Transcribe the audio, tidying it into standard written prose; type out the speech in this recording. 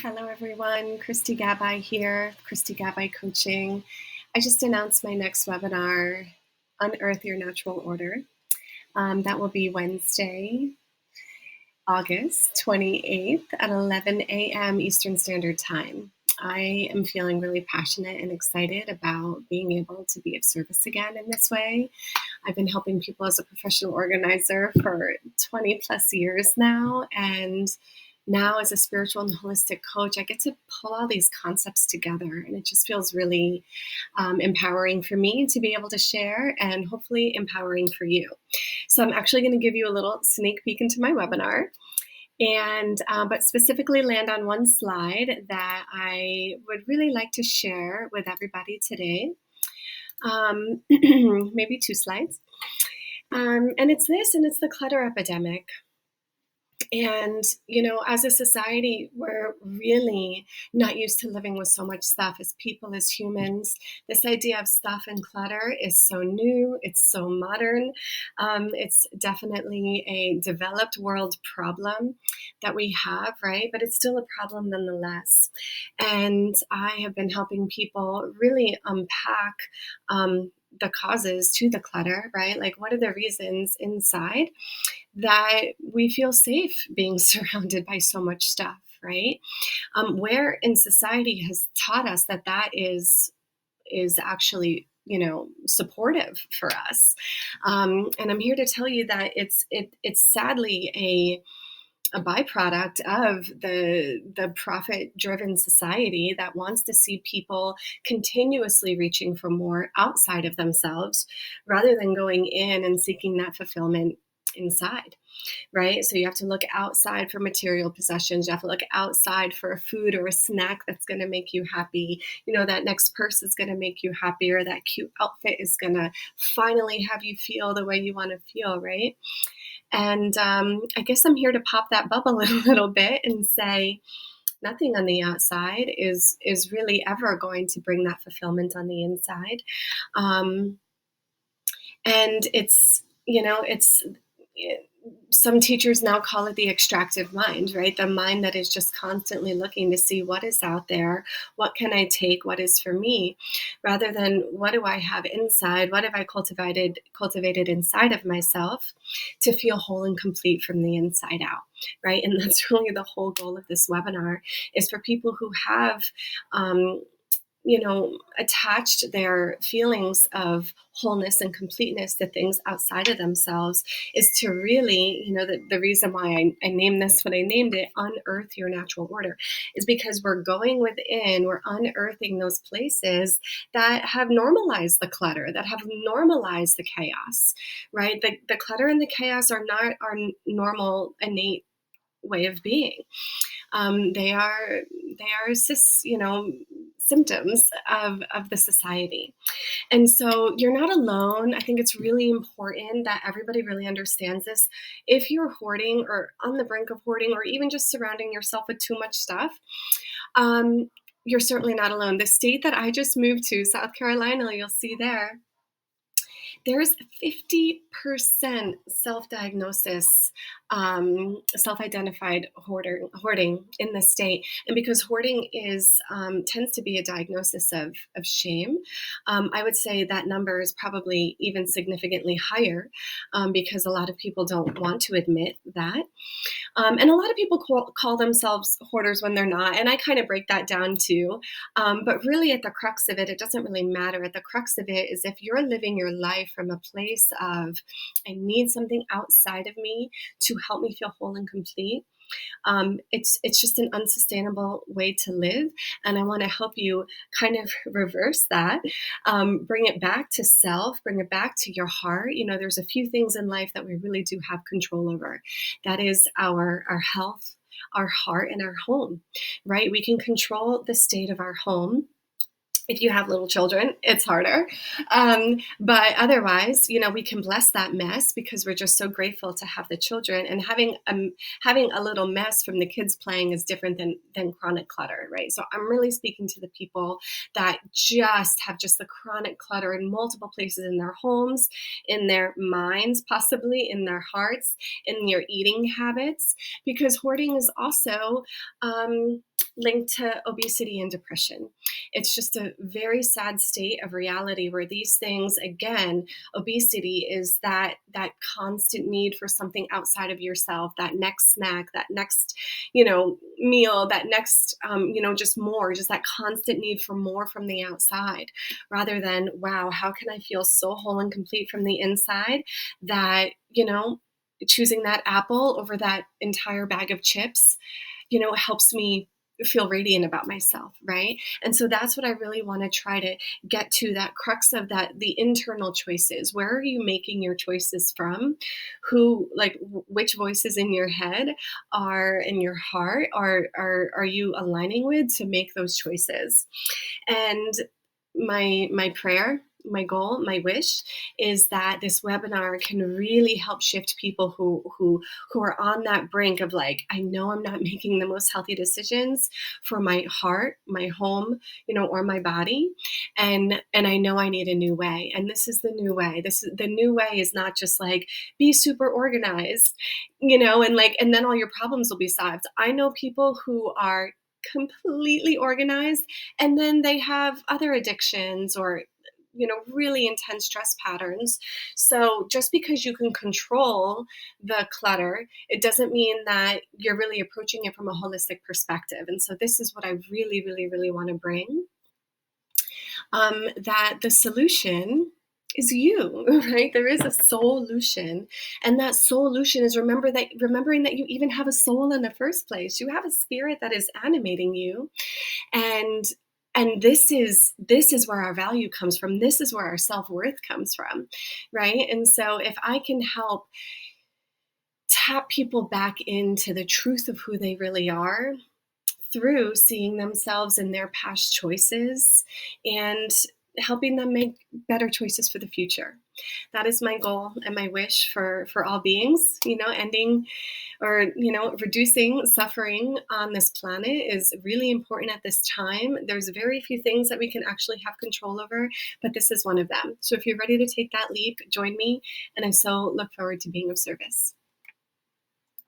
Hello, everyone. Christy Gabai here, Christy Gabai Coaching. I just announced my next webinar, Unearth Your Natural Order. That will be Wednesday, August 28th at 11 a.m. Eastern Standard Time. I am feeling really passionate and excited about being able to be of service again in this way. I've been helping people as a professional organizer for 20 plus years now, and now as a spiritual and holistic coach, I get to pull all these concepts together, and it just feels really empowering for me to be able to share, and hopefully empowering for you. So I'm actually going to give you a little sneak peek into my webinar, and but specifically land on one slide that I would really like to share with everybody today. Maybe two slides. And it's this, and it's the clutter epidemic. And, as a society, we're really not used to living with so much stuff as people, as humans. This idea of stuff and clutter is so new, it's so modern. It's definitely a developed world problem that we have, right? But it's still a problem nonetheless. And I have been helping people really unpack the causes to the clutter, right? Like, what are the reasons inside that we feel safe being surrounded by so much stuff, right? Where in society has taught us that that is actually supportive for us, and I'm here to tell you that it's sadly a byproduct of the profit-driven society that wants to see people continuously reaching for more outside of themselves rather than going in and seeking that fulfillment inside, right? So you have to look outside for material possessions. You have to look outside for a food or a snack that's going to make you happy. That next purse is going to make you happier. That cute outfit is going to finally have you feel the way you want to feel, right? And I guess I'm here to pop that bubble a little bit and say nothing on the outside is really ever going to bring that fulfillment on the inside. And some teachers now call it the extractive mind, right? The mind that is just constantly looking to see what is out there, what can I take, what is for me, rather than what do I have inside, what have I cultivated inside of myself to feel whole and complete from the inside out, right? And that's really the whole goal of this webinar, is for people who have attached their feelings of wholeness and completeness to things outside of themselves, is to really, the reason why I named this what I named it, Unearth Your Natural Order, is because we're going within, we're unearthing those places that have normalized the clutter, that have normalized the chaos, right? The clutter and the chaos are not our normal, innate way of being. They are symptoms of the society. And so you're not alone. I think it's really important that everybody really understands this. If you're hoarding or on the brink of hoarding, or even just surrounding yourself with too much stuff, you're certainly not alone. The state that I just moved to, South Carolina, you'll see there's 50% self-diagnosis, self-identified hoarding in the state. And because hoarding tends to be a diagnosis of shame, I would say that number is probably even significantly higher, because a lot of people don't want to admit that. And a lot of people call themselves hoarders when they're not. And I kind of break that down too. But really at the crux of it, it doesn't really matter. At the crux of it is if you're living your life from a place of, I need something outside of me to help me feel whole and complete. It's just an unsustainable way to live. And I want to help you kind of reverse that, bring it back to self, bring it back to your heart. There's a few things in life that we really do have control over. That is our health, our heart, and our home, right? We can control the state of our home. If you have little children, it's harder. But otherwise, we can bless that mess because we're just so grateful to have the children. And having a little mess from the kids playing is different than chronic clutter, right? So I'm really speaking to the people that just have just the chronic clutter in multiple places in their homes, in their minds, possibly in their hearts, in your eating habits, because hoarding is also linked to obesity and depression. It's just a very sad state of reality where these things, again, obesity is that constant need for something outside of yourself, that next snack, that next, meal, that next, just more, just that constant need for more from the outside, rather than, wow, how can I feel so whole and complete from the inside that, choosing that apple over that entire bag of chips, helps me feel radiant about myself, right? And so that's what I really want to try to get to, that crux of that, the internal choices. Where are you making your choices from? Which voices in your head are in your heart are you aligning with to make those choices? And my prayer, my goal, my wish is that this webinar can really help shift people who are on that brink of like, I know I'm not making the most healthy decisions for my heart, my home, or my body, and I know I need a new way. And this is the new way. This is the new way, is not just like be super organized, and then all your problems will be solved. I know people who are completely organized and then they have other addictions or really intense stress patterns. So just because you can control the clutter, it doesn't mean that you're really approaching it from a holistic perspective. And so this is what I really, really, really want to bring, that the solution is you, right? There is a solution, and that solution is remembering that you even have a soul in the first place. You have a spirit that is animating you, and this is where our value comes from. This is where our self-worth comes from, right? And so if I can help tap people back into the truth of who they really are through seeing themselves in their past choices and helping them make better choices for the future. That is my goal and my wish for all beings, ending or reducing suffering on this planet is really important at this time. There's very few things that we can actually have control over, but this is one of them. So if you're ready to take that leap, join me, and I so look forward to being of service.